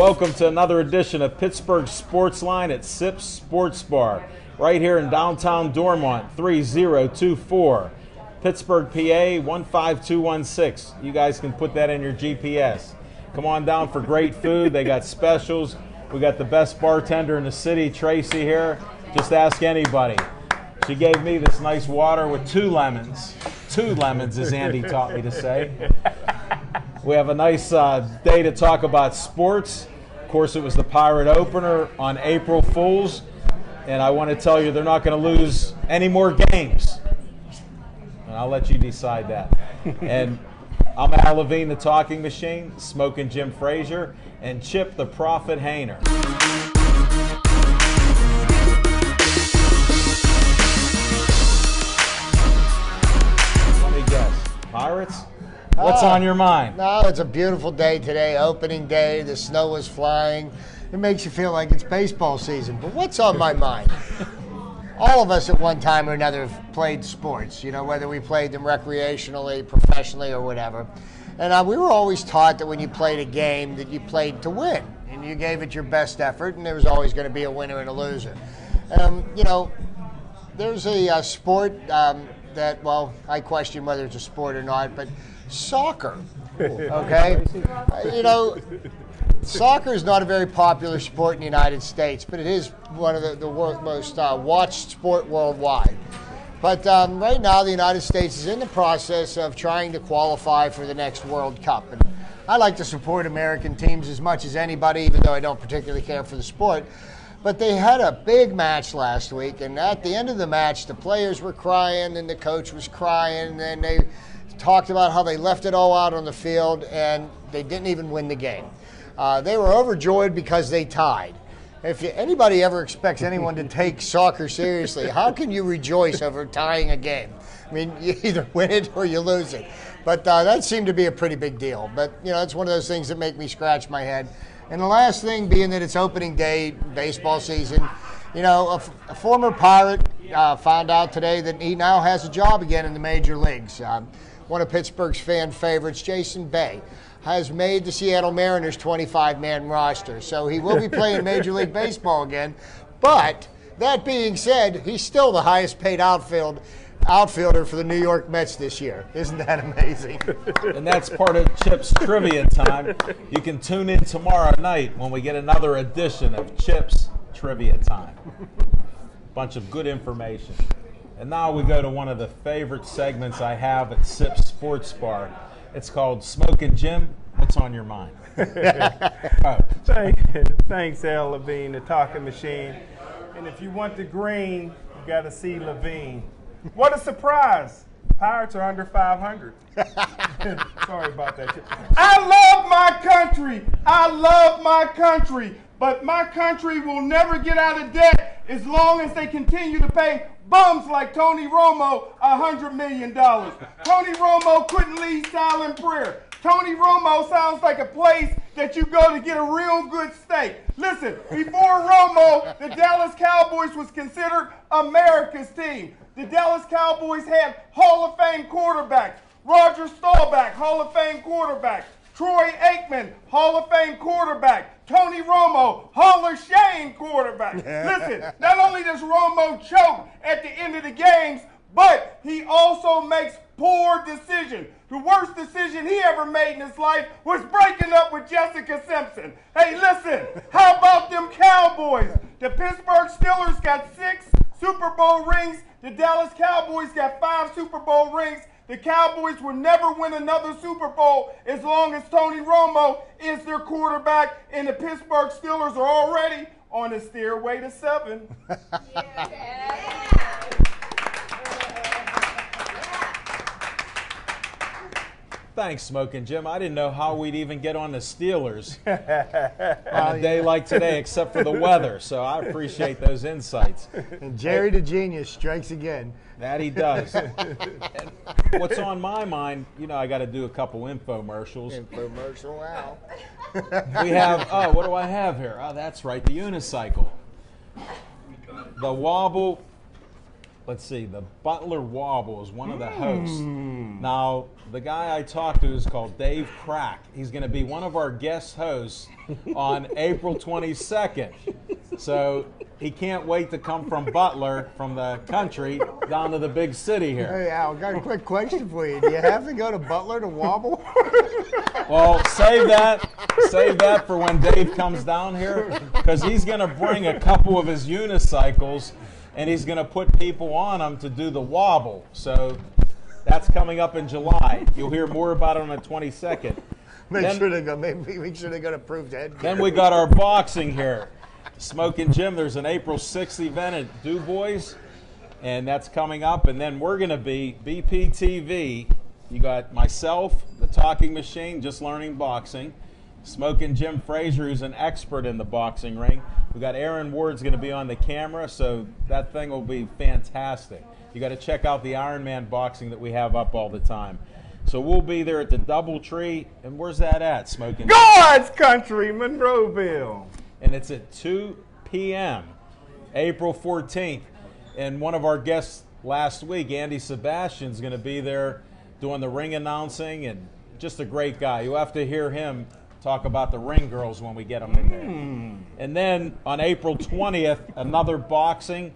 Welcome to another edition of Pittsburgh Sports Line at Sips Sports Bar, right here in downtown Dormont, 3024, Pittsburgh, PA, 15216. You guys can put that in your GPS. Come on down for great food. They got specials. We got the best bartender in the city, Tracy, here. Just ask anybody. She gave me this nice water with 2 lemons. 2 lemons, as Andy taught me to say. We have a nice day to talk about sports. Of course, it was the Pirate opener on April Fools, and I want to tell you they're not going to lose any more games. And I'll let you decide that. And I'm Al Levine, the Talking Machine, Smoking Jim Frazier, and Chip the Prophet Hayner. Let me guess. Pirates? What's on your mind? No, it's a beautiful day today, opening day. The snow is flying. It makes you feel like it's baseball season. But what's on my mind? All of us at one time or another have played sports, whether we played them recreationally, professionally, or whatever. And we were always taught that when you played a game that you played to win. And you gave it your best effort, and there was always going to be a winner and a loser. There's a sport that, I question whether it's a sport or not, but soccer, okay? Soccer is not a very popular sport in the United States, but it is one of the most watched sport worldwide. But right now, the United States is in the process of trying to qualify for the next World Cup. And I like to support American teams as much as anybody, even though I don't particularly care for the sport. But they had a big match last week, and at the end of the match, the players were crying, and the coach was crying, and they talked about how they left it all out on the field, and they didn't even win the game. They were overjoyed because they tied. If anybody ever expects anyone to take soccer seriously, how can you rejoice over tying a game? I mean, you either win it or you lose it. But that seemed to be a pretty big deal. But, it's one of those things that make me scratch my head. And the last thing being that it's opening day, baseball season, a former Pirate found out today that he now has a job again in the major leagues. One of Pittsburgh's fan favorites, Jason Bay, has made the Seattle Mariners 25-man roster. So he will be playing Major League Baseball again. But that being said, he's still the highest paid outfielder for the New York Mets this year. Isn't that amazing? And that's part of Chip's Trivia Time. You can tune in tomorrow night when we get another edition of Chip's Trivia Time. Bunch of good information. And now we go to one of the favorite segments I have at Sips Sports Bar. It's called Smoking Jim. What's on your mind? Thanks, Al Levine, the Talking Machine. And if you want the green, you got to see Levine. What a surprise! Pirates are under 500. Sorry about that. I love my country. I love my country. But my country will never get out of debt as long as they continue to pay bums like Tony Romo $100 million. Tony Romo couldn't lead silent prayer. Tony Romo sounds like a place that you go to get a real good steak. Listen, before Romo, the Dallas Cowboys was considered America's team. The Dallas Cowboys had Hall of Fame quarterbacks. Roger Staubach, Hall of Fame quarterback. Troy Aikman, Hall of Fame quarterback. Tony Romo, Hall of Shame quarterback. Listen, not only does Romo choke at the end of the games, but he also makes poor decisions. The worst decision he ever made in his life was breaking up with Jessica Simpson. Hey, listen, how about them Cowboys? The Pittsburgh Steelers got 6 Super Bowl rings. The Dallas Cowboys got 5 Super Bowl rings. The Cowboys will never win another Super Bowl as long as Tony Romo is their quarterback, and the Pittsburgh Steelers are already on the stairway to 7. Thanks, Smoking Jim. I didn't know how we'd even get on the Steelers on a day like today, except for the weather. So I appreciate those insights. And Jerry the Genius strikes again. That he does. And what's on my mind, I got to do a couple infomercials. Infomercial, wow. We have, what do I have here? Oh, that's right, the unicycle. The Wobble let's see, the Butler Wobble is one of the hosts. Now, the guy I talked to is called Dave Crack. He's going to be one of our guest hosts on April 22nd. So he can't wait to come from Butler, from the country, down to the big city here. Hey, Al, got a quick question for you. Do you have to go to Butler to wobble? Well, save that for when Dave comes down here, because he's going to bring a couple of his unicycles, and he's going to put people on them to do the wobble. So that's coming up in July. You'll hear more about it on the 22nd. Make sure they go to Approved Headgear. Then we got our boxing here. Smoking Jim, there's an April 6th event at Du Bois, and that's coming up. And then we're going to be BPTV. You got myself, the Talking Machine, just learning boxing. Smoking Jim Frazier, who's an expert in the boxing ring. We got Aaron Ward's going to be on the camera, so that thing will be fantastic. You got to check out the Iron Man boxing that we have up all the time. So we'll be there at the Doubletree, and where's that at, Smoking? God's Country, Monroeville. And it's at 2 p.m., April 14th. And one of our guests last week, Andy Sebastian's going to be there doing the ring announcing, and just a great guy. You'll have to hear him talk about the ring girls when we get them in there. And then on April 20th, another boxing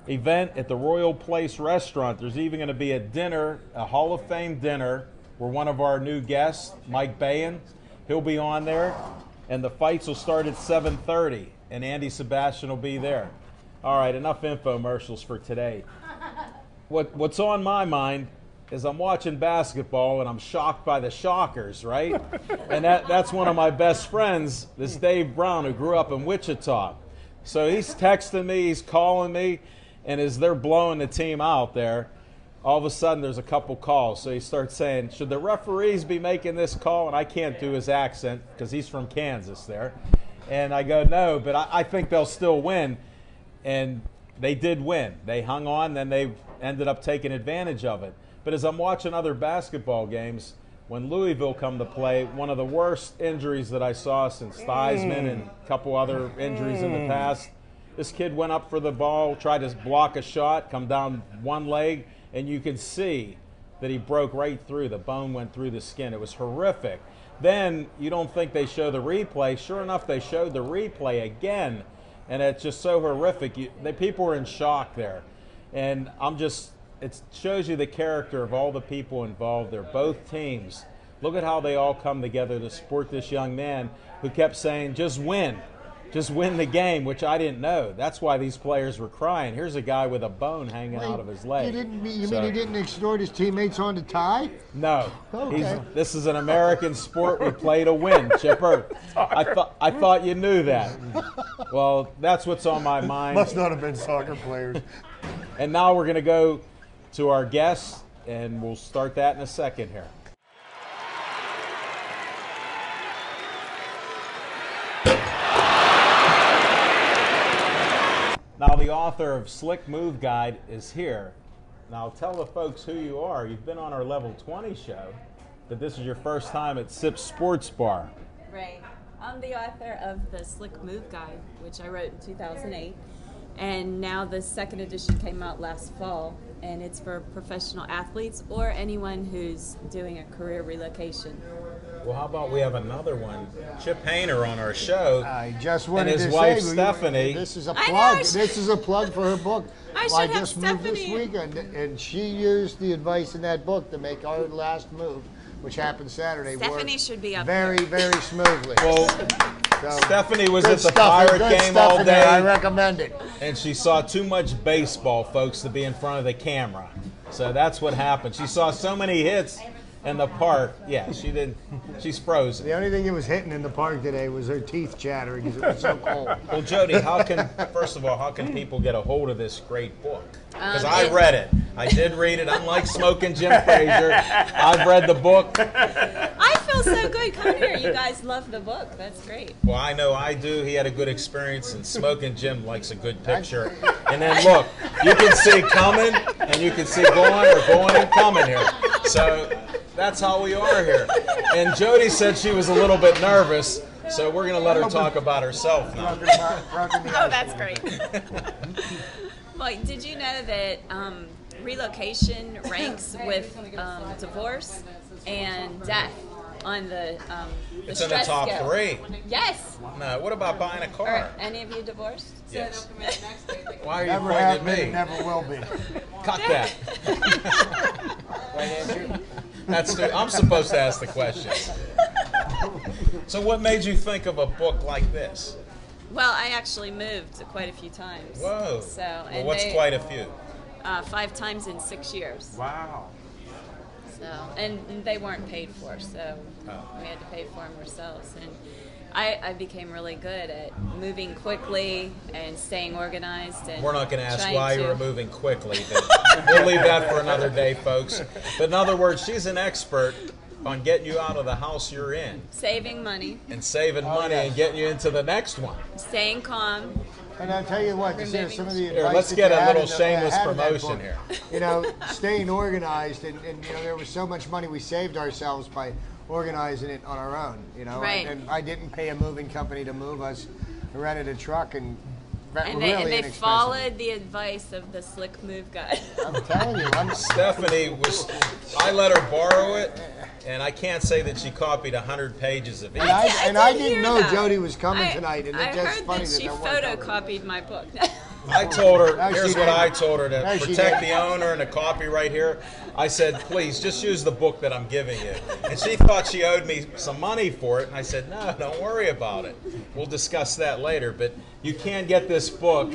event at the Royal Place Restaurant. There's even going to be a dinner, a Hall of Fame dinner, where one of our new guests, Mike Bayan, he'll be on there. And the fights will start at 7:30, and Andy Sebastian will be there. All right, enough infomercials for today. What's on my mind is I'm watching basketball, and I'm shocked by the Shockers, right? And that's one of my best friends, this Dave Brown, who grew up in Wichita. So he's texting me, he's calling me, and as they're blowing the team out there, all of a sudden there's a couple calls. So he starts saying, should the referees be making this call? And I can't do his accent because he's from Kansas there. And I go, no, but I think they'll still win. And they did win. They hung on, then they ended up taking advantage of it. But as I'm watching other basketball games, when Louisville come to play, one of the worst injuries that I saw since Theismann and a couple other injuries in the past, this kid went up for the ball, tried to block a shot, come down one leg, and you could see that he broke right through. The bone went through the skin. It was horrific. Then you don't think they show the replay. Sure enough, they showed the replay again, and it's just so horrific. People were in shock there. And it shows you the character of all the people involved there, both teams. Look at how they all come together to support this young man who kept saying, just win. Just win the game, which I didn't know. That's why these players were crying. Here's a guy with a bone hanging out of his leg. You mean he didn't extort his teammates on to tie? No. Okay. This is an American sport. We play to win, Chipper. I thought you knew that. Well, that's what's on my mind. Must not have been soccer players. And now we're going to go to our guests, and we'll start that in a second here. Now, the author of Slick Move Guide is here. Now, tell the folks who you are. You've been on our Level 20 show, but this is your first time at Sips Sports Bar. Right. I'm the author of the Slick Move Guide, which I wrote in 2008. And now the second edition came out last fall, and it's for professional athletes or anyone who's doing a career relocation. Well, how about we have another one? Chip Hayner on our show. I just wanted and his to wife, say, Stephanie. This is a I plug. know, This is a plug for her book. I should have just moved this Stephanie. weekend, and she used the advice in that book to make our last move, which happened Saturday. Stephanie work should be up very, there. very smoothly. Well, So, Stephanie was good at the stuff, Pirate good game stuff all in there. I day, recommend it. and she saw too much baseball, folks, to be in front of the camera. So that's what happened. She saw so many hits in the park. Yeah, she didn't. She's frozen. The only thing that was hitting in the park today was her teeth chattering because it was so cold. Well, Jody, first of all, how can people get a hold of this great book? Because I it- read it. I did read it. Unlike Smoking Jim Frazier, I've read the book. I feel so good coming here. You guys love the book. That's great. Well, I know I do. He had a good experience, and Smoking Jim likes a good picture. And then look, you can see coming, and you can see going and coming here. So that's how we are here. And Jody said she was a little bit nervous, so we're going to let her talk about herself now. Oh, that's great. Well, did you know that relocation ranks with divorce and death on the It's in the stress top scale? 3. Yes. No, what about buying a car? Are any of you divorced? Yes. Why are you Never pointing have at been, me? and never will be. Cut that. Right, Andrew? I'm supposed to ask the questions. So what made you think of a book like this? Well, I actually moved quite a few times. Whoa. So, Well, and what's quite a few? 5 times in 6 years. Wow. So, and they weren't paid for, so we had to pay for them ourselves. And I became really good at moving quickly and staying organized. And We're not going to ask trying why you to- were moving quickly. But we'll leave that for another day, folks. But in other words, she's an expert on getting you out of the house you're in saving money, and saving money yes. and getting you into the next one. staying calm. And I'll tell you what, to share some of the advice let's that get you a had little in the- shameless had in that promotion book. here. You know, staying organized, and you know, there was so much money we saved ourselves by organizing it on our own. You know, Right. and I didn't pay a moving company to move us. I rented a truck and And really they inexpensive. followed the advice of the Slick Move guy. I'm telling you, Stephanie I let her borrow it, and I can't say that she copied 100 pages of it. I didn't hear know that. Jody was coming I- tonight, and I it's just heard funny that that she that worked out. photocopied my book. I told her, No, she here's what didn't. I told her, to No, she protect didn't. the owner and the copyright here. I said, please, just use the book that I'm giving you. And she thought she owed me some money for it, and I said, no, don't worry about it. We'll discuss that later, but you can get this book.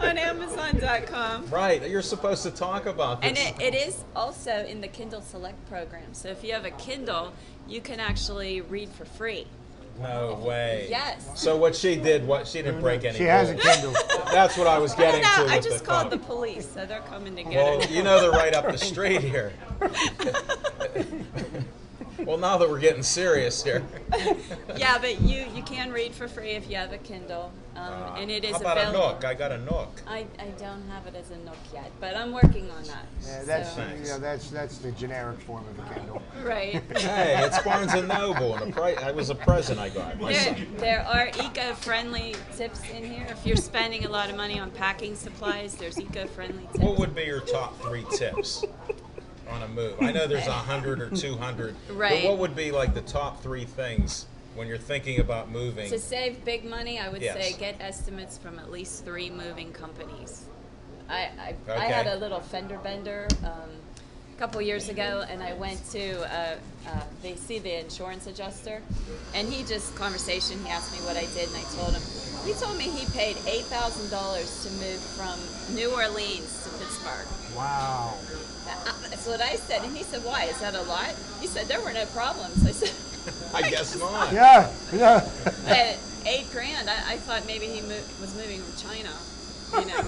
On Amazon.com. Right, you're supposed to talk about this. And it is also in the Kindle Select program. So if you have a Kindle, you can actually read for free. No way. Yes. So what she did, she didn't break any She has a rules. Kindle. That's what I was getting to I with just the called the copy. police, so they're coming to get Well, her. you know they're right up the street here. Well, now that we're getting serious here. Yeah, but you can read for free if you have a Kindle, and it is How about available. a Nook? I got a Nook. I don't have it as a Nook yet, but I'm working on that. Yeah, that's So- you know, that's the generic form of a Kindle. right. Hey, it's Barnes and Noble, and it was a present I got my son. There are eco-friendly tips in here. If you're spending a lot of money on packing supplies, there's eco-friendly tips. What would be your top 3 tips on a move? I know there's 100 or 200, Right. but what would be like the top 3 things when you're thinking about moving? To save big money, I would Yes. say get estimates from at least 3 moving companies. I Okay. had a little fender bender a couple years ago, and I went to the insurance adjuster, and he asked me what I did, and I told him. He told me he paid $8,000 to move from New Orleans to Pittsburgh. Wow. That's what I said, and he said, "Why? Is that a lot?" He said, "There were no problems." I said, I guess not. Yeah. At $8,000, I thought maybe he was moving from China, you know.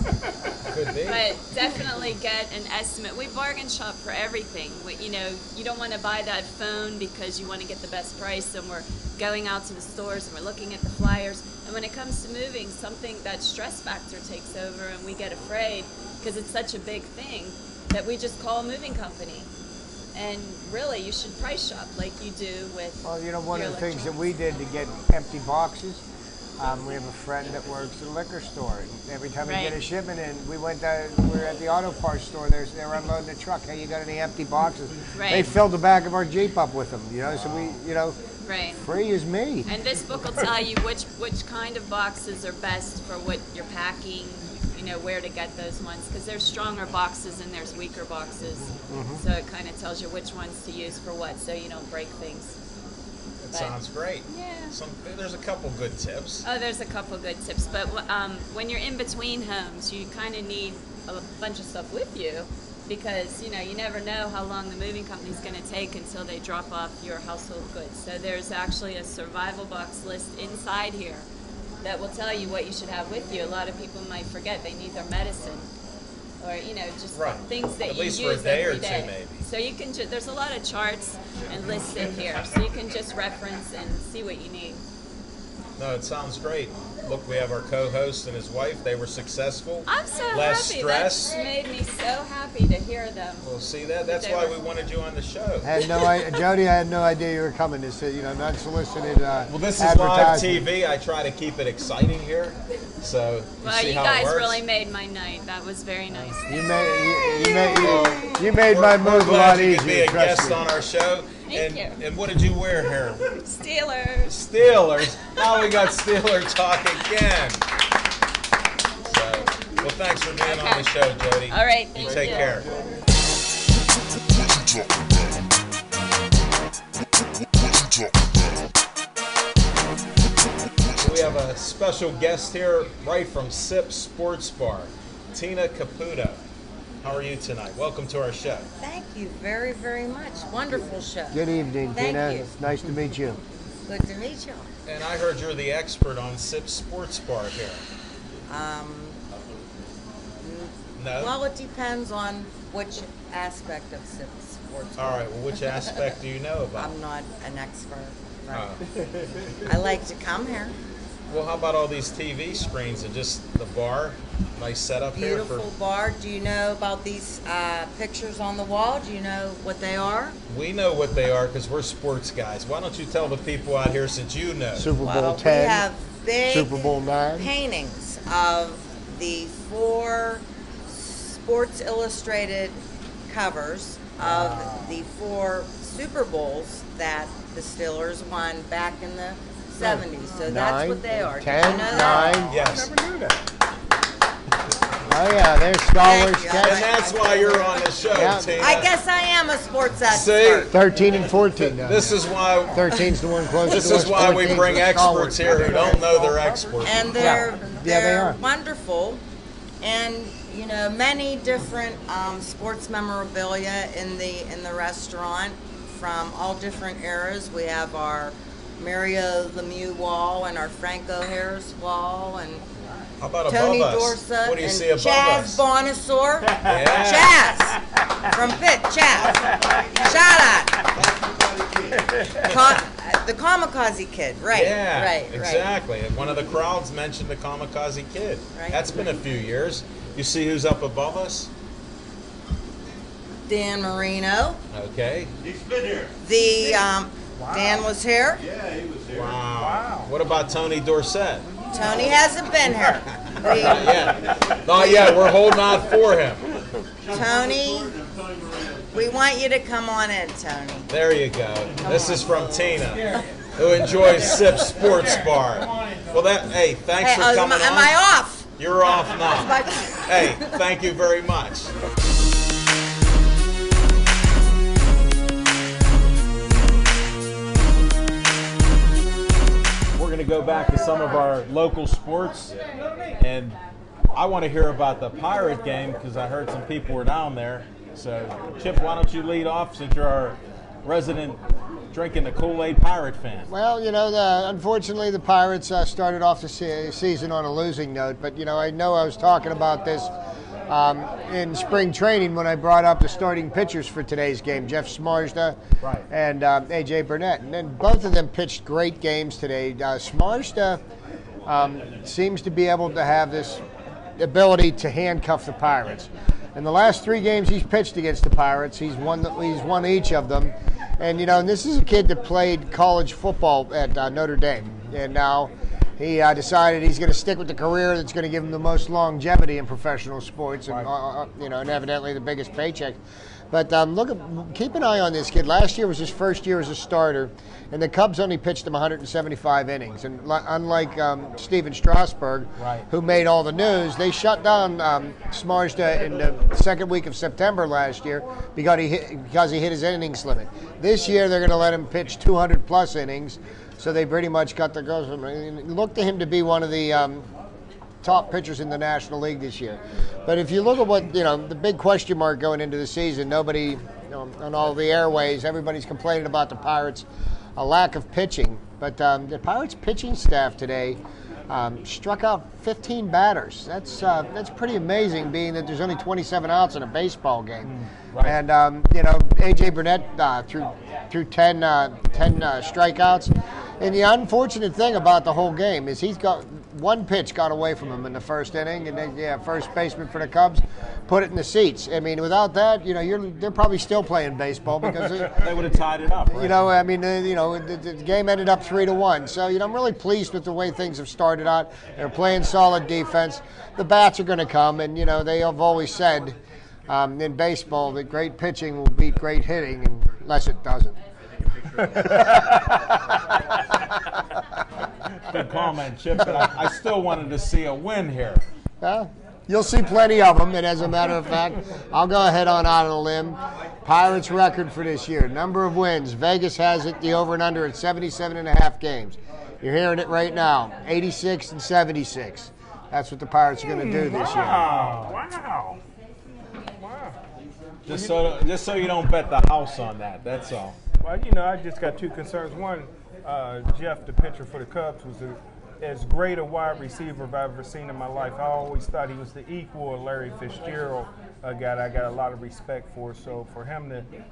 Could be. But definitely get an estimate. We bargain shop for everything. You don't want to buy that phone because you want to get the best price, and we're going out to the stores and we're looking at the flyers. And when it comes to moving, that stress factor takes over, and we get afraid because it's such a big thing that we just call a moving company. And really, you should price shop like you do with. Well, you know, one your of the things that electronics. we did to get empty boxes, we have a friend that works at a liquor store. And every time we Right. get a shipment in, we were at the auto parts store. They were unloading the truck. Hey, you got any empty boxes? Right. They filled the back of our Jeep up with them. You know, so we, you know, Right. free is me. And this book will tell you which kind of boxes are best for what you're packing, where to get those ones, because there's stronger boxes and there's weaker boxes. So it kind of tells you which ones to use for what, so you don't break things. That But- sounds great. Yeah. There's a couple good tips. Oh, there's a couple good tips, but when you're in between homes, you kind of need a bunch of stuff with you, because you never know how long the moving company's going to take until they drop off your household goods. So there's actually a survival box list inside here that will tell you what you should have with you. A lot of people might forget they need their medicine, or just Right. things that At you least use for a day or every two, day. maybe. So you can there's a lot of charts and lists in here, so you can just reference and see what you need. No, it sounds great. Look, we have our co-host and his wife. They were successful. I'm so Less happy. stress. That made me so happy to hear them. Well, see that? That's why we wanted you on the show. Jody, I had no idea you were coming. This, unsolicited. Well, this is live TV. I try to keep it exciting here. So Well, see you how it guys works. really made my night. That was very nice. You made my move a lot You could be easier. a Trust guest me. on our show. Thank you. And what did you wear here? Steelers. Steelers. Now we got Steeler talk again. So, well, thanks for being on the show, Jody. All right, You thank take you. care. We have a special guest here right from SIP Sports Bar, Tina Caputo. How are you tonight? Welcome to our show. Thank you very, very much. Wonderful show. Good evening, Thank Tina. you. It's nice to meet you. Good to meet you. And I heard you're the expert on SIP Sports Bar here. No? Well, it depends on which aspect of sports. All right, well, which aspect do you know about? I'm not an expert. But Oh. I like to come here. Well, how about all these TV screens and just the bar? Nice setup here Beautiful bar. Do you know about these pictures on the wall? Do you know what they are? We know what they are because we're sports guys. Why don't you tell the people out here since you know? Super Bowl Well, 10. we have big Super Bowl 9. paintings of the 4 Sports Illustrated covers of the 4 Super Bowls that the Steelers won back in the 70s. So that's what they are. 10, Did you know that? 9. Yes. Never knew that. Oh, yeah, there's scholars. Thank you. And that's why you're on the show, Yeah. Tina. I guess I am a sports See, expert. 13 and 14 now. this is why 13's the one closest this to is us, why we 14's bring the experts stalwarts. here who don't know they're experts. And Yeah, they they're are. wonderful. And many different sports memorabilia in the restaurant from all different eras. We have our Mario Lemieux wall and our Franco Harris wall and How about Tony above us? Dorsa What do you and see above Chaz us? Bonasaur. Yeah. Chaz from Pitt. Chaz. Shout out. The Kamikaze Kid. Right. Yeah, Right. exactly. One of the crowds mentioned the Kamikaze Kid. Right. That's been a few years. You see who's up above us? Dan Marino. Okay. Dan was here. Wow. What about Tony Dorsett? Tony hasn't been here. Not yet. Not yet. We're holding out for him. Tony, we want you to come on in, Tony. There you go. This is from Tina, who enjoys SIP Sports Bar. Well, hey, thanks for am coming on. I off? You're off now. But- Hey, thank you very much. We're going to go back to some of our local sports, and I want to hear about the Pirate game because I heard some people were down there. So, Chip, why don't you lead off since you're our resident drinking the Kool-Aid Pirate fan? Well, unfortunately, the Pirates started off the season on a losing note. But, I know I was talking about this in spring training when I brought up the starting pitchers for today's game, Jeff Smarsda and A.J. Burnett. And then both of them pitched great games today. Smarsda seems to be able to have this ability to handcuff the Pirates. In the last 3 games he's pitched against the Pirates, he's won each of them. And, and this is a kid that played college football at Notre Dame. And now he decided he's going to stick with the career that's going to give him the most longevity in professional sports and, and evidently the biggest paycheck. But keep an eye on this kid. Last year was his first year as a starter, and the Cubs only pitched him 175 innings. And unlike Steven Strasburg, who made all the news, they shut down Smarsda in the second week of September last year because he hit his innings limit. This year they're going to let him pitch 200-plus innings, so they pretty much got the goals. Look to him to be one of the top pitchers in the National League this year. But if you look at what, the big question mark going into the season, nobody, on all the airways, everybody's complaining about the Pirates' a lack of pitching. But the Pirates' pitching staff today struck out 15 batters. That's pretty amazing, being that there's only 27 outs in a baseball game. And, A.J. Burnett threw 10 strikeouts. And the unfortunate thing about the whole game is one pitch got away from him in the first inning, and then, first baseman for the Cubs put it in the seats. I mean, without that, they're probably still playing baseball because they would have tied it up. Right? The game ended up 3-1. So I'm really pleased with the way things have started out. They're playing solid defense. The bats are going to come, and they have always said in baseball that great pitching will beat great hitting, unless it doesn't. Good comment, Chip, but I still wanted to see a win here. You'll see plenty of them, and as a matter of fact, I'll go ahead on out on a limb. Pirates record for this year, number of wins. Vegas has it, the over and under at 77.5 games. You're hearing it right now, 86 and 76. That's what the Pirates are going to do this year. Wow. Just so you don't bet the house on that, that's all. Well, I just got two concerns. One, Jeff, the pitcher for the Cubs, was as great a wide receiver I've ever seen in my life. I always thought he was the equal of Larry Fitzgerald, a guy that I got a lot of respect for. So for him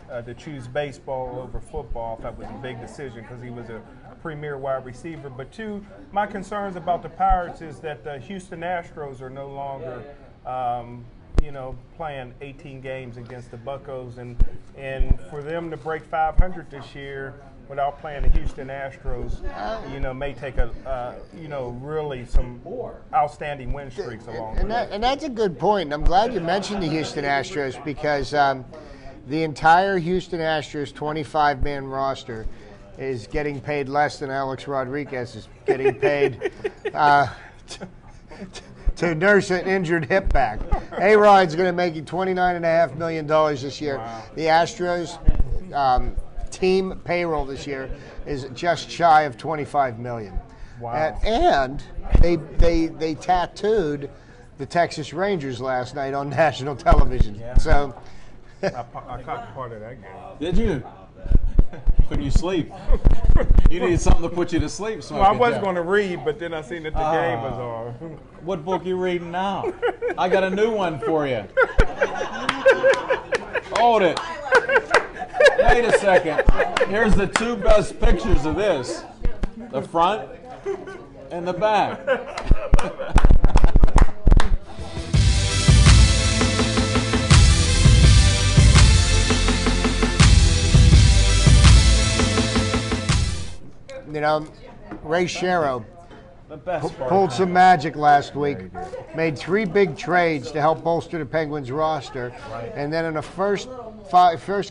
to choose baseball over football, I thought was a big decision because he was a premier wide receiver. But two, my concerns about the Pirates is that the Houston Astros are no longer playing 18 games against the Buccos, and for them to break 500 this year without playing the Houston Astros, may take really some outstanding win streaks along the way. And that's a good point. I'm glad you mentioned the Houston Astros because the entire Houston Astros 25-man roster is getting paid less than Alex Rodriguez is getting paid to nurse an injured hip back. A-Rod's going to make you $29.5 million this year. Wow. The Astros team payroll this year is just shy of $25 million. Wow. And they tattooed the Texas Rangers last night on national television. Yeah. So I caught part of that game. Did you? Couldn't you sleep? You needed something to put you to sleep. Well, I was going to read, but then I seen that the game was on. What book you reading now? I got a new one for you. Hold it. Wait a second. Here's the two best pictures of this. The front and the back. Ray Shero The best part. pulled some magic last week, made 3 big trades to help bolster the Penguins roster, and then in the first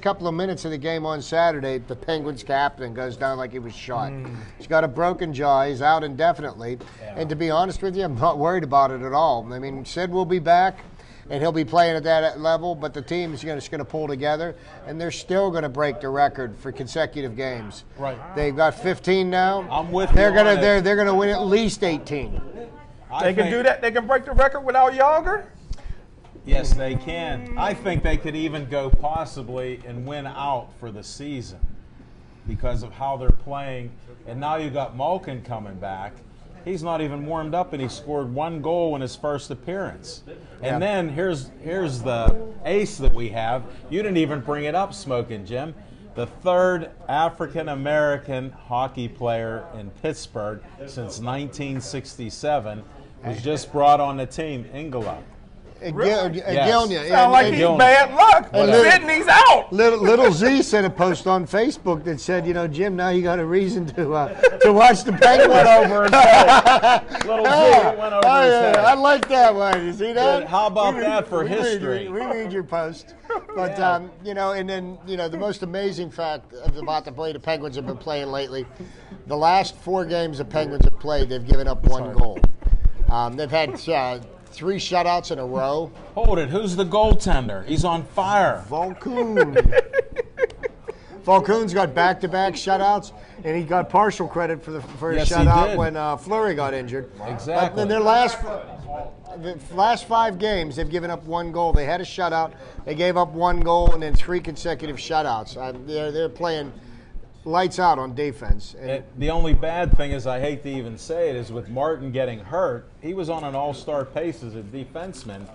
couple of minutes of the game on Saturday, the Penguins captain goes down like he was shot. He's got a broken jaw. He's out indefinitely. And to be honest with you, I'm not worried about it at all. I mean, Sid will be back, and he'll be playing at that level, but the team is just going to pull together, and they're still going to break the record for consecutive games. Right. They've got 15 now. I'm with They're you gonna on it. they're gonna win at least 18. They can do that. They can break the record without Yager. Yes, they can. I think they could even go possibly and win out for the season because of how they're playing. And now you got Malkin coming back. He's not even warmed up, and he scored 1 goal in his first appearance. And then here's the ace that we have. You didn't even bring it up, Smoking Jim. The 3rd African-American hockey player in Pittsburgh since 1967 was just brought on the team, Ingela. Gilnia. Sound like he's Gilnia. bad luck. Sydney's out. Little Z sent a post on Facebook that said, Jim, now you got a reason to watch the Penguins. Over his head. Little Z went over his head. I like that one. You see that? Good. How about that for history? We read your post. But, and then, the most amazing fact about the way the Penguins have been playing lately, the last 4 games the Penguins have played, they've given up 1 goal. They've had 3 shutouts in a row. Hold it. Who's the goaltender? He's on fire. Volkun. Volkun's got back-to-back shutouts, and he got partial credit for his Yes, he shutout did. when Fleury got injured. Exactly. But in their last 5 games, they've given up 1 goal. They had a shutout. They gave up 1 goal and then 3 consecutive shutouts. They're playing lights out on defense. And The only bad thing is, I hate to even say it, is with Martin getting hurt, he was on an all-star pace as a defenseman,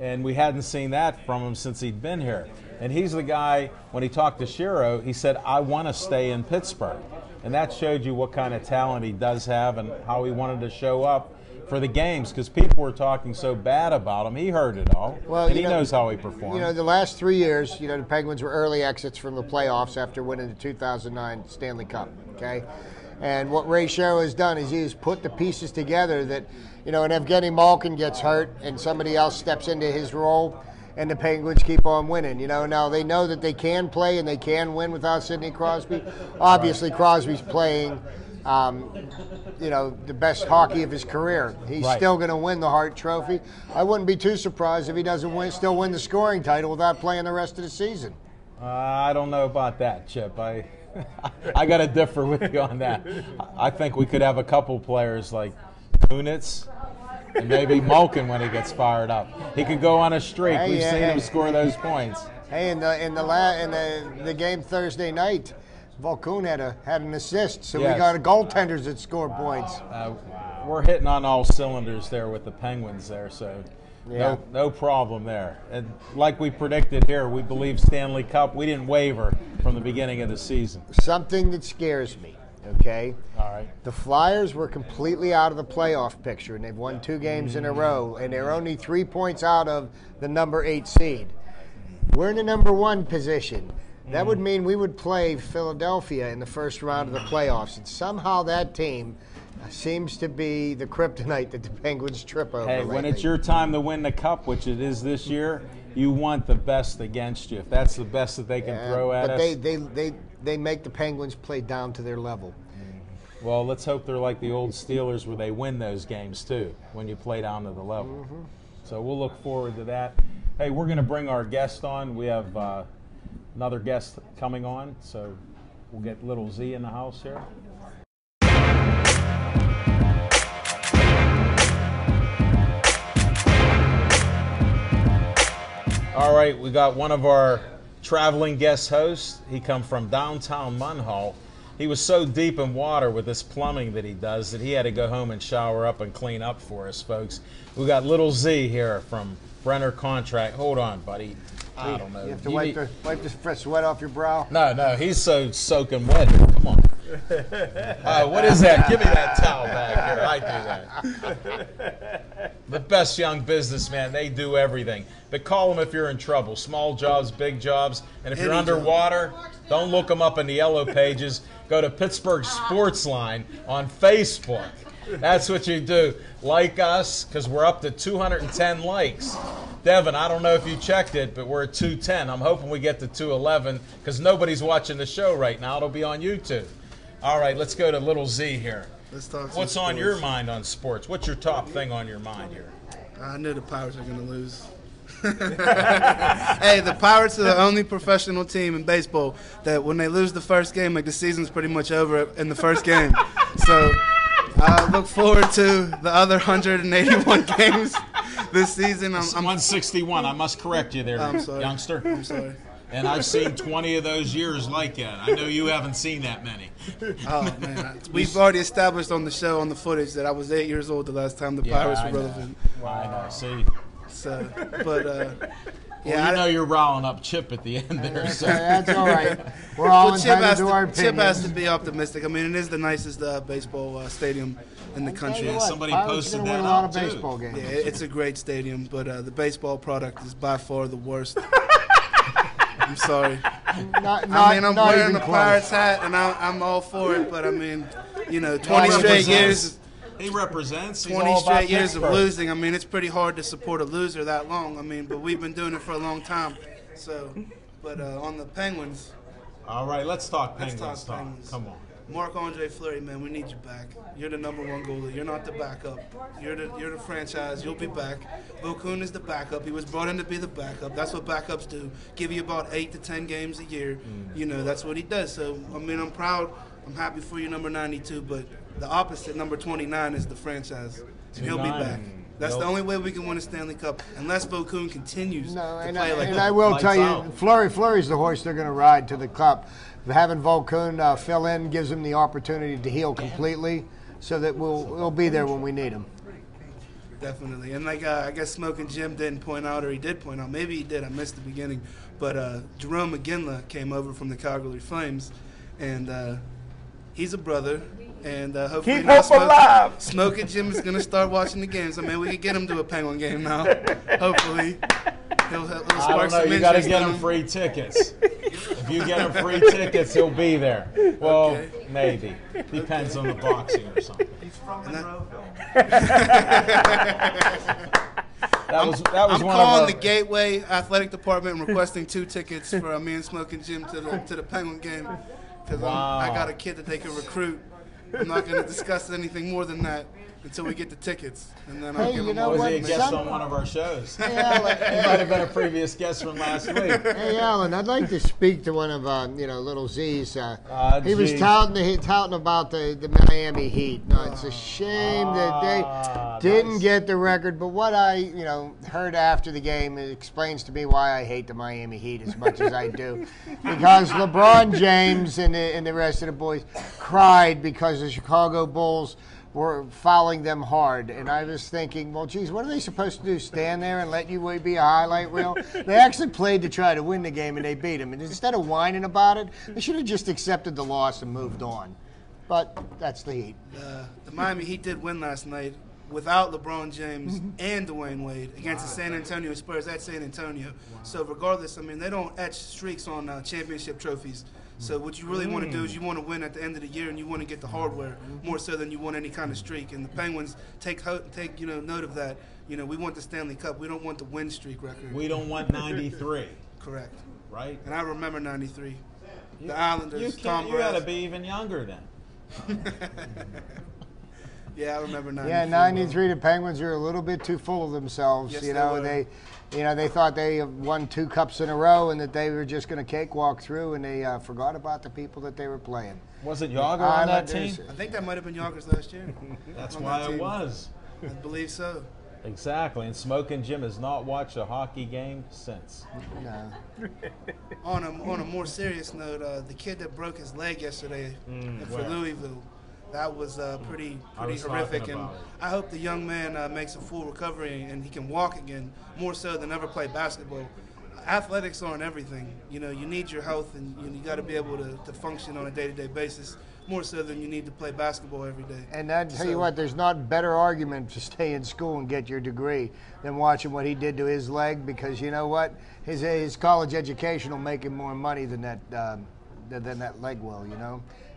and we hadn't seen that from him since he'd been here. And he's the guy, when he talked to Shero, he said, I want to stay in Pittsburgh. And that showed you what kind of talent he does have and how he wanted to show up for the games because people were talking so bad about him. He heard it all, Well, and he knows how he performed. You know, the last 3 years, the Penguins were early exits from the playoffs after winning the 2009 Stanley Cup, okay? And what Ray Shero has done is he's put the pieces together that, and Evgeny Malkin gets hurt and somebody else steps into his role, and the Penguins keep on winning. Now they know that they can play and they can win without Sidney Crosby. Obviously, Crosby's playing, the best hockey of his career. He's still going to win the Hart Trophy. I wouldn't be too surprised if he doesn't still win the scoring title without playing the rest of the season. I don't know about that, Chip. I got to differ with you on that. I think we could have a couple players like Kunitz and maybe Malkin when he gets fired up. He could go on a streak. We've seen him score those points. Hey, in the game Thursday night, Volkun had an assist, so we got goaltenders that score points. We're hitting on all cylinders there with the Penguins there, so no problem there. And like we predicted here, we believe Stanley Cup. We didn't waver from the beginning of the season. Something that scares me, okay? All right. The Flyers were completely out of the playoff picture, and they've won 2 games in a row, and they're only 3 points out of the number 8 seed. We're in the number 1 position. That would mean we would play Philadelphia in the first round of the playoffs, and somehow that team seems to be the kryptonite that the Penguins trip over. Hey, when it's your time to win the Cup, which it is this year, you want the best against you. If that's the best that they can throw at us. But they make the Penguins play down to their level. Well, let's hope they're like the old Steelers where they win those games too when you play down to the level. So we'll look forward to that. Hey, we're going to bring our guest on. We have another guest coming on, so we'll get Little Z in the house here. All right, we got one of our traveling guest hosts. He come from downtown Munhall. He was so deep in water with this plumbing that he does that he had to go home and shower up and clean up for us, folks. We got Little Z here from Brenner Contract. Hold on, buddy. I don't know. You have to wipe the sweat off your brow? No, he's so soaking wet. Come on. What is that? Give me that towel back here. I do that. The best young businessman, they do everything. But call them if you're in trouble. Small jobs, big jobs. And if you're underwater, don't look them up in the yellow pages. Go to Pittsburgh Sports Line on Facebook. That's what you do. Like us, because we're up to 210 likes. Devin, I don't know if you checked it, but we're at 210. I'm hoping we get to 211 because nobody's watching the show right now. It'll be on YouTube. All right, let's go to Little Z here. Let's talk. What's on your mind on sports? What's your top thing on your mind here? I knew the Pirates are going to lose. Hey, the Pirates are the only professional team in baseball that when they lose the first game, like the season's pretty much over in the first game. So I look forward to the other 181 games this season. I'm 161. I must correct you there, youngster. I'm sorry. And I've seen 20 of those years like that. I know you haven't seen that many. Oh, man. We've already established on the show, on the footage, that I was 8 years old the last time the Pirates were relevant. I know. See? So, but, well, you know you're riling up Chip at the end there. So. That's all right. We're all entitled to our opinions. Chip has to be optimistic. I mean, it is the nicest baseball stadium in the country. Yeah, somebody posted that a lot of baseball games. Yeah, it's a great stadium, but the baseball product is by far the worst. I'm sorry. I'm wearing the Pirates hat, and I'm all for it, but I mean, 20 straight years. He represents. 20 straight years of losing. I mean, it's pretty hard to support a loser that long. I mean, but we've been doing it for a long time. So, but on the Penguins. All right, let's talk Penguins. Let's talk Penguins. Come on. Marc-Andre Fleury, man, we need you back. You're the #1 goalie. You're not the backup. You're the franchise. You'll be back. Volkun is the backup. He was brought in to be the backup. That's what backups do. Give you about 8 to 10 games a year. That's what he does. So, I mean, I'm proud. I'm happy for you, number 92. But the opposite, number 29, is the franchise. And he'll be back. That's the only way we can win a Stanley Cup, unless Volkun continues to play like that. And I will tell you, Fleury's the horse they're going to ride to the Cup. Having Volkun fill in gives him the opportunity to heal completely, so that we'll be there when we need him. Definitely. And like I guess Smoking Jim didn't point out, or he did point out, maybe he did, I missed the beginning, but Jarome Iginla came over from the Calgary Flames, and he's a brother. And hopefully Keep now hope alive. Smoking Jim is going to start watching the games. I mean, we could get him to a Penguin game now. Hopefully. He'll I spark don't know. some You got to interest get in him free tickets. If you get him free tickets, he'll be there. Well, Okay. maybe. Depends on the boxing or something. He's from Monroeville. That was I'm one calling of the our, Gateway Athletic Department and requesting 2 tickets for me and Smoking Jim to the Penguin game because Wow. I got a kid that they can recruit. I'm not going to discuss anything more than that until we get the tickets, and then I'll Hey, give you them know all Was what? he a the guest information. on one of our shows? Hey, Alan, He might have been a previous guest from last week. Hey, Alan, I'd like to speak to one of Little Z's. He was G. touting about the Miami Heat. No, it's a shame that they didn't nice. get the record. But what I heard after the game, it explains to me why I hate the Miami Heat as much as I do. Because LeBron James and the rest of the boys cried because the Chicago Bulls were fouling them hard. And I was thinking, well, geez, what are they supposed to do? Stand there and let you be a highlight reel? They actually played to try to win the game, and they beat them. And instead of whining about it, they should have just accepted the loss and moved on. But that's the Heat. The Miami Heat did win last night without LeBron James and Dwayne Wade against the San Antonio Spurs at San Antonio. So regardless, I mean, they don't etch streaks on championship trophies. So what you really want to do is you want to win at the end of the year, and you want to get the hardware more so than you want any kind of streak. And the Penguins take note of that. We want the Stanley Cup. We don't want the win streak record. We don't want 93, Correct. right? And I remember '93. The Islanders, Tom You got to Brass. be even younger then. Yeah, I remember '93. Yeah, 93, the Penguins are a little bit too full of themselves. Yes, you they know, were. they thought they won 2 cups in a row and that they were just going to cakewalk through, and they forgot about the people that they were playing. Wasn't Yager on that Islanders- team? I think that might have been Yonkers last year. That's on why that it team. was. I believe so. Exactly. And Smoking Jim has not watched a hockey game since. No. On a more serious note, the kid that broke his leg yesterday for where? Louisville, that was pretty was horrific. talking And about it. I hope the young man makes a full recovery and he can walk again, more so than ever play basketball. Athletics aren't everything. You need your health, and you got to be able to function on a day-to-day basis, more so than you need to play basketball every day. And I tell you So- what, there's not better argument to stay in school and get your degree than watching what he did to his leg, because you know what, his college education will make him more money than that leg will.